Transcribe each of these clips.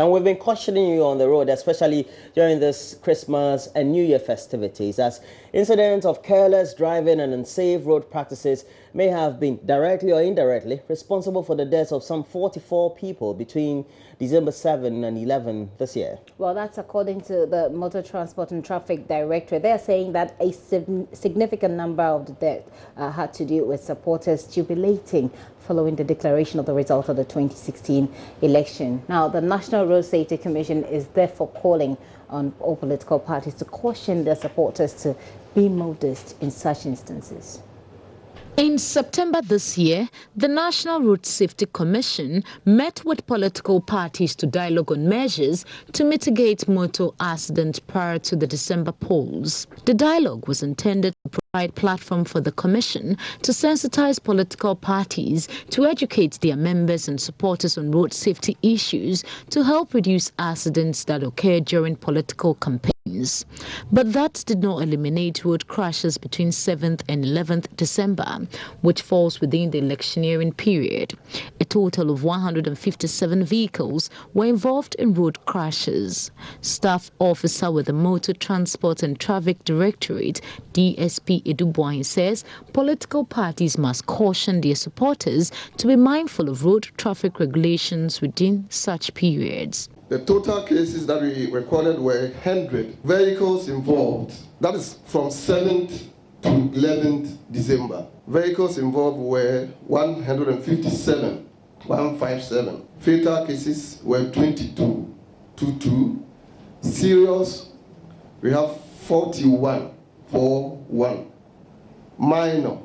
And we've been cautioning you on the road, especially during this Christmas and New Year festivities, as incidents of careless driving and unsafe road practices may have been directly or indirectly responsible for the deaths of some 44 people between December 7 and 11 this year. Well, that's according to the Motor Transport and Traffic Directorate. They're saying that a significant number of the deaths had to do with supporters jubilating following the declaration of the result of the 2016 election. Now, the National Road Safety Commission is therefore calling on all political parties to caution their supporters to be modest in such instances. In September this year, the National Road Safety Commission met with political parties to dialogue on measures to mitigate motor accidents prior to the December polls. The dialogue was intended to provide platform for the Commission to sensitize political parties to educate their members and supporters on road safety issues to help reduce accidents that occur during political campaigns. But that did not eliminate road crashes between 7th and 11th December, which falls within the electioneering period. A total of 157 vehicles were involved in road crashes. Staff officer with the Motor Transport and Traffic Directorate, DSP Eduboin, says political parties must caution their supporters to be mindful of road traffic regulations within such periods. The total cases that we recorded were 100 vehicles involved. That is from 7th to 11th December. Vehicles involved were 157, 157. Fatal cases were 22, 22. Serious, we have 41, 41. Minor,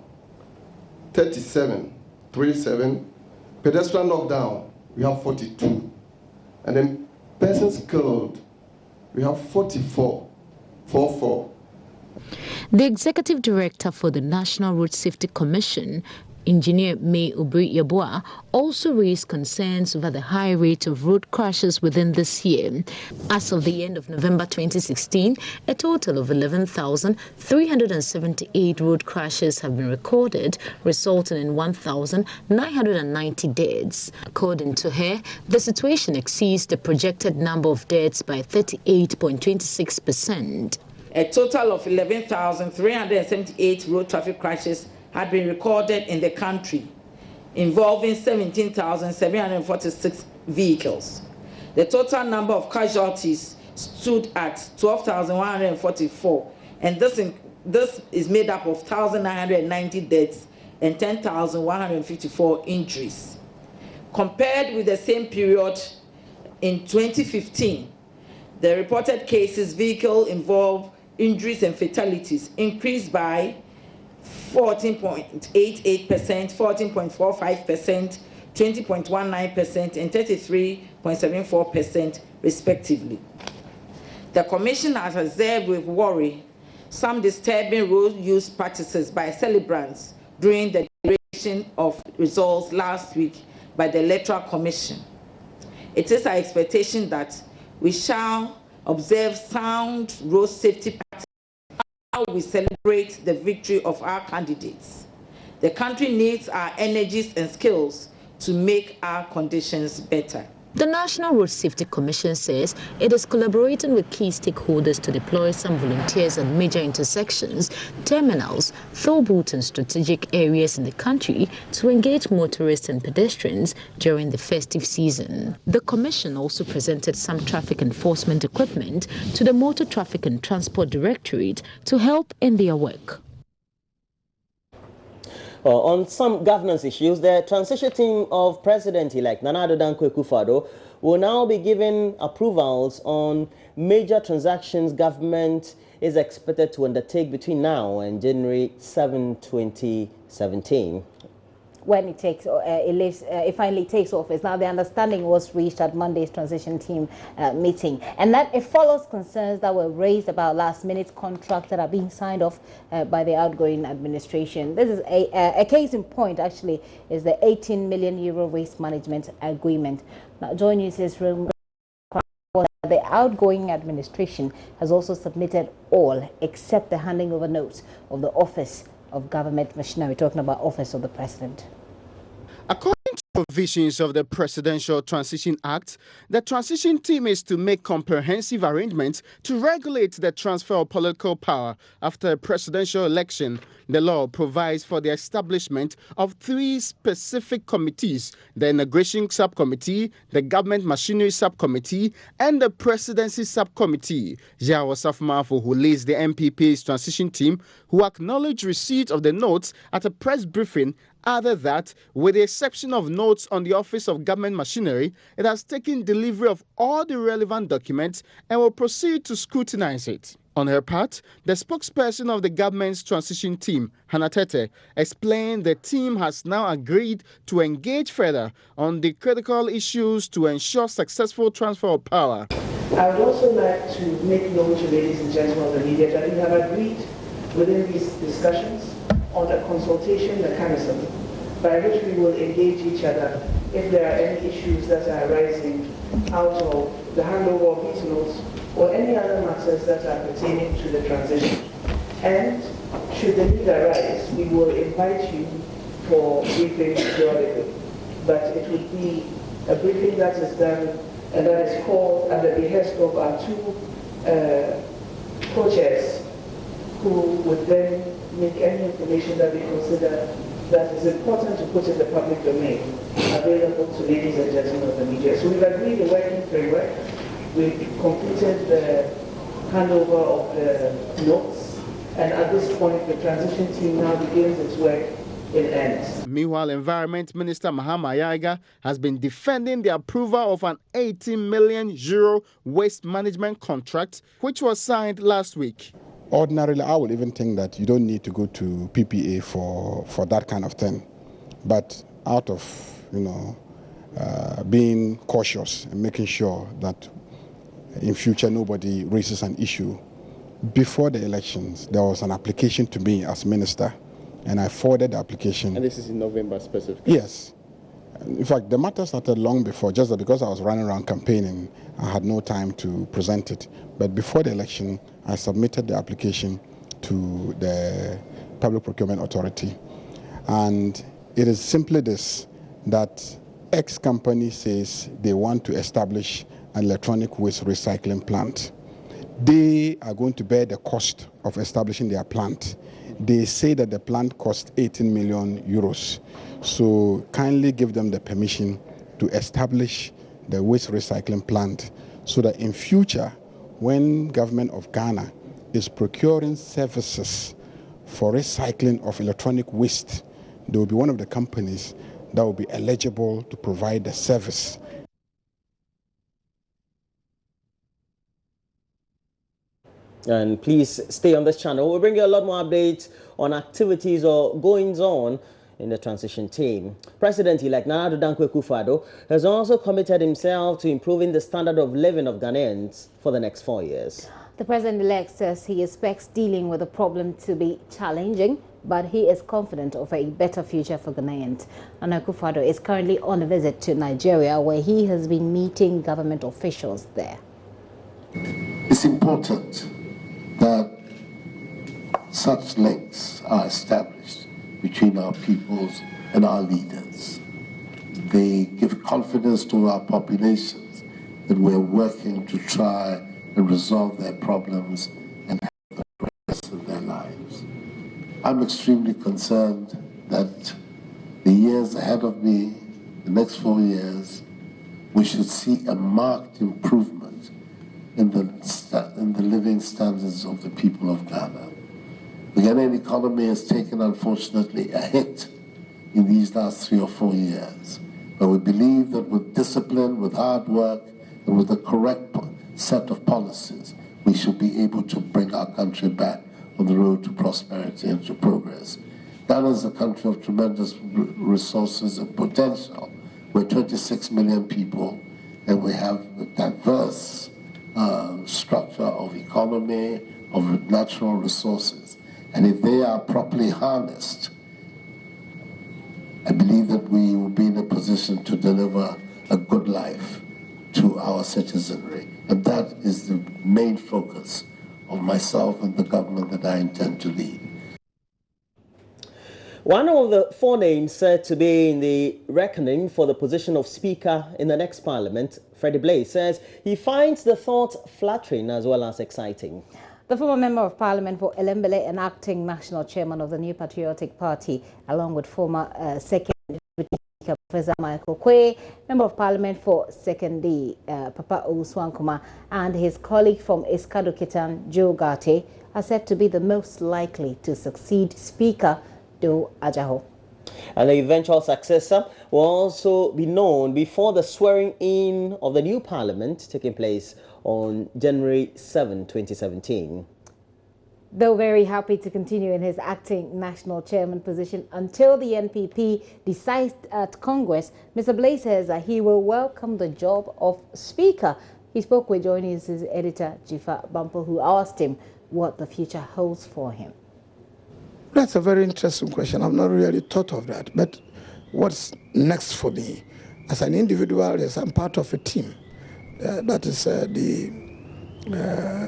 37, 37. Pedestrian knockdown, we have 42. And then persons killed, we have 44, 44. The Executive Director for the National Road Safety Commission, Engineer May Obri Yeboah, also raised concerns over the high rate of road crashes within this year. As of the end of November 2016, a total of 11,378 road crashes have been recorded, resulting in 1,990 deaths. According to her, the situation exceeds the projected number of deaths by 38.26%. A total of 11,378 road traffic crashes had been recorded in the country, involving 17,746 vehicles. The total number of casualties stood at 12,144, and this is made up of 1,990 deaths and 10,154 injuries. Compared with the same period in 2015, the reported cases, vehicle involved injuries and fatalities increased by 14.88%, 14.45%, 20.19%, and 33.74% respectively. The Commission has observed with worry some disturbing road use practices by celebrants during the declaration of results last week by the Electoral Commission. It is our expectation that we shall observe sound road safety practices how we celebrate the victory of our candidates. The country needs our energies and skills to make our conditions better. The National Road Safety Commission says it is collaborating with key stakeholders to deploy some volunteers at major intersections, terminals, tollbooths and strategic areas in the country to engage motorists and pedestrians during the festive season. The Commission also presented some traffic enforcement equipment to the Motor Traffic and Transport Directorate to help in their work. On some governance issues, the transition team of President-elect Nana Addo Dankwa Akufo-Addo will now be given approvals on major transactions government is expected to undertake between now and January 7, 2017. When it takes, it finally takes office. Now, the understanding was reached at Monday's transition team meeting, and that it follows concerns that were raised about last-minute contracts that are being signed off by the outgoing administration. This is a case in point, actually, is the 18 million euro waste management agreement. Now, Joy News' room. The outgoing administration has also submitted all except the handing over notes of the Office of Government Machinery, talking about Office of the President. According to provisions of the Presidential Transition Act, the transition team is to make comprehensive arrangements to regulate the transfer of political power after a presidential election. The law provides for the establishment of 3 specific committees: the Integration Subcommittee, the Government Machinery Subcommittee, and the Presidency Subcommittee. Yao Safmafo, who leads the MPP's transition team, who acknowledged receipt of the notes at a press briefing, added that, with the exception of notes on the Office of Government Machinery, it has taken delivery of all the relevant documents and will proceed to scrutinize it. On her part, the spokesperson of the government's transition team, Hannah Tete, explained the team has now agreed to engage further on the critical issues to ensure successful transfer of power. I would also like to make known to ladies and gentlemen of the media that we have agreed within these discussions on a consultation mechanism by which we will engage each other if there are any issues that are arising out of the handover of these notes or any other matters that are pertaining to the transition. And should the need arise, we will invite you for briefing periodically. But it would be a briefing that is done and that is called at the behest of our 2 co-chairs, who would then make any information that we consider that is important to put in the public domain available to ladies and gentlemen of the media. So we've agreed a working framework. We've completed the handover of the notes, and at this point the transition team now begins its work in earnest. Meanwhile, Environment Minister Mahama Yaga has been defending the approval of an €80 million waste management contract, which was signed last week. Ordinarily, I would even think that you don't need to go to PPA for that kind of thing. But out of, being cautious and making sure that in future nobody raises an issue, before the elections, there was an application to me as minister, and I forwarded the application. And this is in November specifically? Yes. In fact, the matter started long before, just that because I was running around campaigning, I had no time to present it. But before the election, I submitted the application to the Public Procurement Authority. And it is simply this, that X company says they want to establish an electronic waste recycling plant. They are going to bear the cost of establishing their plant. They say that the plant costs €18 million. So kindly give them the permission to establish the waste recycling plant so that in future, when government of Ghana is procuring services for recycling of electronic waste, they will be one of the companies that will be eligible to provide the service. And please stay on this channel. We'll bring you a lot more updates on activities or goings on in the transition team. President-elect Nana Addo Dankwa Akufo-Addo has also committed himself to improving the standard of living of Ghanaians for the next 4 years. The president-elect says he expects dealing with the problem to be challenging, but he is confident of a better future for Ghanaians. Nana Akufo-Addo is currently on a visit to Nigeria, where he has been meeting government officials there. It's important that such links are established between our peoples and our leaders. They give confidence to our populations that we're working to try and resolve their problems and have the progress in their lives. I'm extremely concerned that the years ahead of me, the next 4 years, we should see a marked improvement in the living standards of the people of Ghana. The Ghanaian economy has taken, unfortunately, a hit in these last 3 or 4 years. But we believe that with discipline, with hard work, and with the correct set of policies, we should be able to bring our country back on the road to prosperity and to progress. Ghana is a country of tremendous resources and potential. We're 26 million people, and we have a diverse structure of economy, of natural resources. And if they are properly harnessed, I believe that we will be in a position to deliver a good life to our citizenry. And that is the main focus of myself and the government that I intend to lead. One of the four names said to be in the reckoning for the position of Speaker in the next Parliament, Freddie Blaze, says he finds the thought flattering as well as exciting. The former Member of Parliament for Elembele and acting National Chairman of the New Patriotic Party, along with former Second Deputy Speaker Professor Michael Kwe, Member of Parliament for Second D, Papa Owusu-Ankuma, and his colleague from Eskado Kitan, Joe Garte, are said to be the most likely to succeed Speaker Do Ajaho. And the eventual successor will also be known before the swearing-in of the new Parliament taking place on January 7, 2017. Though very happy to continue in his acting national chairman position until the NPP decides at Congress, Mr. Blaze says that he will welcome the job of Speaker. He spoke with Joy News' editor, Jifa Bampo, who asked him what the future holds for him. That's a very interesting question. I've not really thought of that. But what's next for me? As an individual, yes, I'm part of a team. That is the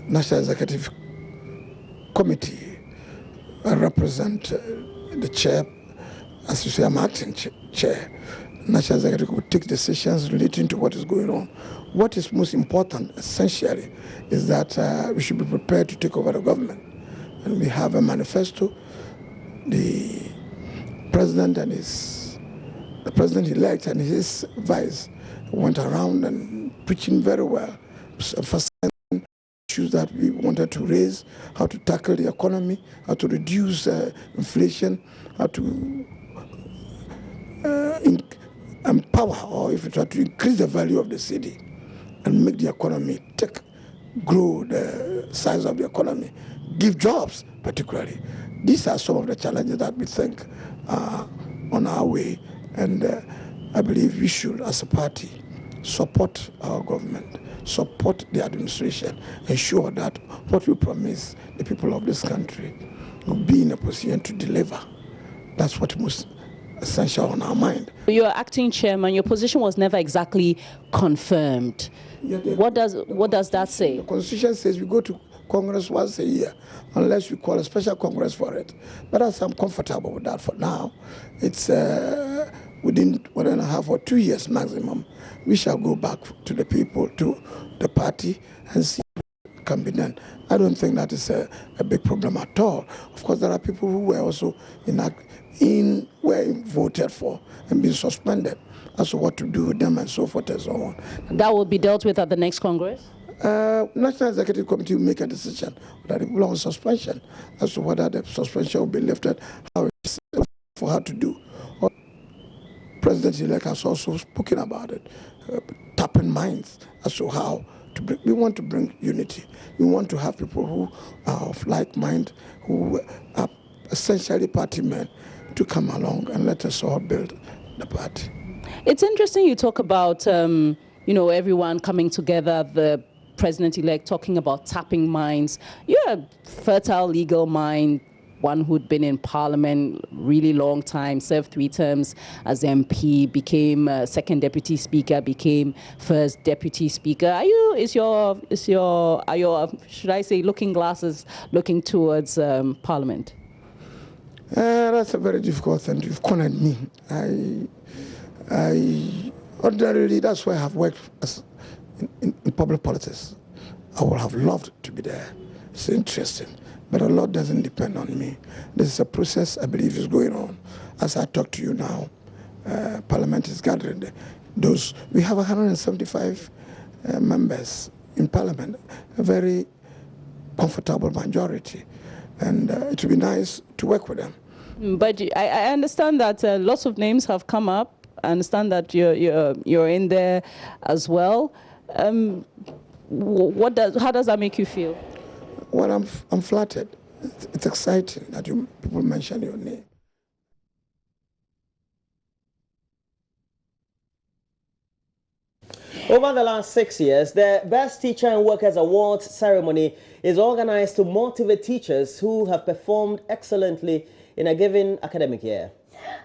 National Executive Committee. I represent the chair. As you say, I'm acting chair. National Executive will take decisions relating to what is going on. What is most important, essentially, is that we should be prepared to take over the government. And we have a manifesto. The president and the president-elect and his vice went around and preaching very well, emphasizing issues that we wanted to raise, how to tackle the economy, how to reduce inflation, how to empower, or if you try to increase the value of the city and make the economy grow the size of the economy, give jobs particularly. These are some of the challenges that we think are on our way, and I believe we should, as a party, support our government, support the administration, ensure that what we promise the people of this country will be in a position to deliver. That's what most essential on our mind. You're acting chairman, your position was never exactly confirmed. Yeah, what does that say? The Constitution says we go to Congress once a year, unless we call a special Congress for it. But as I'm comfortable with that for now, it's within 1.5 or 2 years maximum, we shall go back to the people, to the party, and see what can be done. I don't think that is a big problem at all. Of course, there are people who were also were voted for and been suspended as to what to do with them and so forth and so on. That will be dealt with at the next Congress? National Executive Committee will make a decision that it belongs on suspension as to whether the suspension will be lifted, how it's for her to do. President-elect has also spoken about it, tapping minds as to how to bring. We want to bring unity. We want to have people who are of like mind, who are essentially party men, to come along and let us all build the party. It's interesting you talk about everyone coming together, the President-elect talking about tapping minds. You're a fertile legal mind, one who'd been in Parliament really long time, served 3 terms as MP, became second Deputy Speaker, became first Deputy Speaker. Are your should I say looking glasses looking towards Parliament? That's a very difficult thing. You've cornered me. I ordinarily, that's why I have worked in public politics. I would have loved to be there. It's interesting, but a lot doesn't depend on me. This is a process I believe is going on. As I talk to you now, Parliament is gathering. We have 175 members in Parliament, a very comfortable majority, and it would be nice to work with them. But I understand that lots of names have come up. I understand that you're in there as well. How does that make you feel? Well, I'm flattered. It's exciting that people mention your name. Over the last 6 years, the Best Teacher and Workers Awards ceremony is organized to motivate teachers who have performed excellently in a given academic year.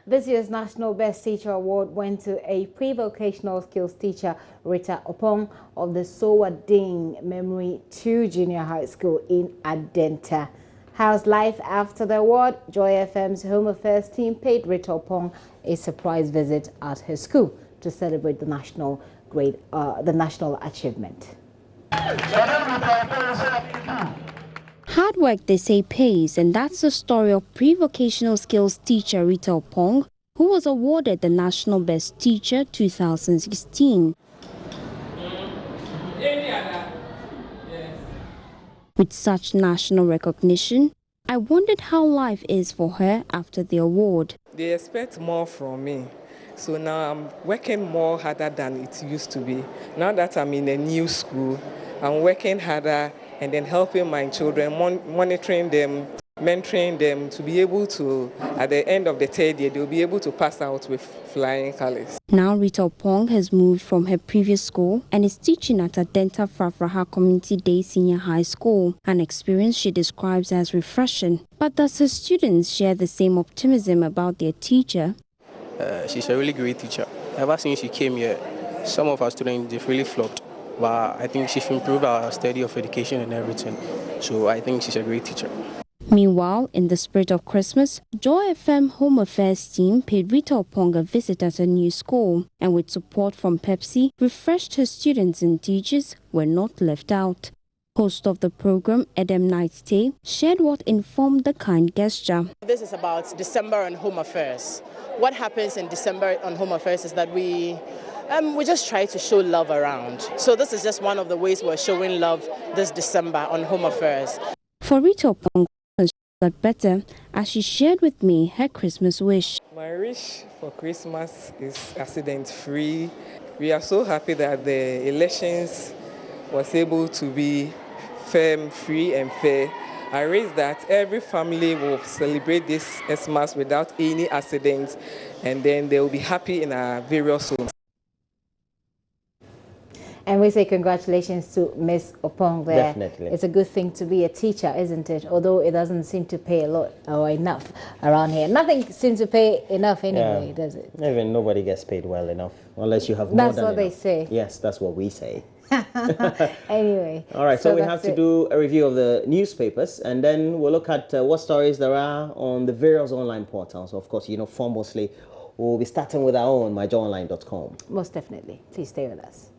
This year's National Best Teacher Award went to a pre-vocational skills teacher, Rita Opong, of the Sowa Ding Memory 2 Junior High School in Adenta. How's life after the award? Joy FM's Home Affairs team paid Rita Opong a surprise visit at her school to celebrate the national achievement. Hard work, they say, pays, and that's the story of pre-vocational skills teacher Rita Opong, who was awarded the National Best Teacher 2016. With such national recognition, I wondered how life is for her after the award. They expect more from me, so now I'm working more harder than it used to be. Now that I'm in a new school, I'm working harder and then helping my children, monitoring them, mentoring them to be able to, at the end of the third year, they'll be able to pass out with flying colors. Now Rita Opong has moved from her previous school and is teaching at Adenta Frafraha Community Day Senior High School, an experience she describes as refreshing. But does her students share the same optimism about their teacher? She's a really great teacher. Ever since she came here, some of our students, they've really flopped. But I think she's improved our study of education and everything. So I think she's a great teacher. Meanwhile, in the spirit of Christmas, Joy FM Home Affairs team paid Rita Opong a visit at her new school, and with support from Pepsi, refreshed her students and teachers were not left out. Host of the program, Edem Night shared what informed the kind gesture. This is about December and Home Affairs. What happens in December on Home Affairs is that we just try to show love around. So this is just one of the ways we're showing love this December on Home Affairs. For Rita Opong, got better as she shared with me her Christmas wish. My wish for Christmas is accident-free. We are so happy that the elections was able to be fair, free and fair. I raise that every family will celebrate this Xmas without any accidents, and then they will be happy in our various homes. And we say congratulations to Miss Opong there. Definitely. It's a good thing to be a teacher, isn't it? Although it doesn't seem to pay a lot or enough around here. Nothing seems to pay enough anyway, does it? Even nobody gets paid well enough unless you have more That's than what enough. they say. Yes, that's what we say. Anyway. All right, so we have to do a review of the newspapers, and then we'll look at what stories there are on the various online portals. Of course, you know, foremostly, we'll be starting with our own, myjoyonline.com. Most definitely. Please stay with us.